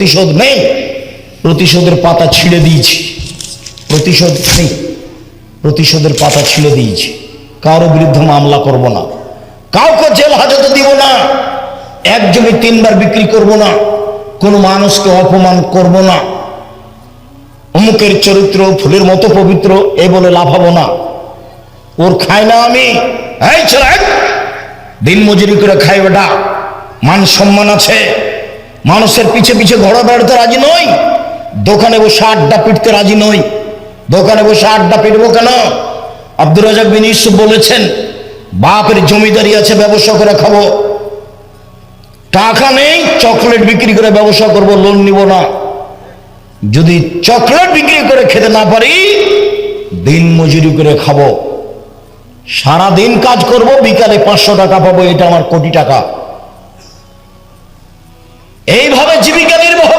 প্রতিশোধ নেই, প্রতিশোধের পাতা ছিঁড়ে দিয়েছি। প্রতিশোধ নেই, প্রতিশোধের পাতা ছিঁড়ে দিয়েছি। কারো বিরুদ্ধে মামলা করব না, কাউকে জেল হাজতে দিব না, এক জমি তিনবার বিক্রি করব না, কোনো মানুষকে অপমান করব না, অমুকের চরিত্র ফুলের মতো পবিত্র এ বলে লাফাবো না। ওর খাই না আমি, এই ছেলে দিন মজুরি করে খাই, বেটা মান সম্মান আছে, মানুষের পিছে পিছে ঘোড়া বেড়াতে রাজি নই, দোকানে বসে আড্ডা পিটতে রাজি নই। দোকানে বসে আড্ডা পিটবো কেন? আব্দুর রাজাক বিন ইউসুফ বলেছেন, বাপের জমিদারি আছে, ব্যবসা করে খাবো, টাকা নেই চকলেট বিক্রি করে ব্যবসা করব, লোন নিব না। যদি চকলেট বিক্রি করে খেতে না পারি, দিন মজুরি করে খাবো, সারা দিন কাজ করব, বিকালে 500 টাকা পাবো, এটা আমার কোটি টাকা। এইভাবে জীবিকা নির্বাহ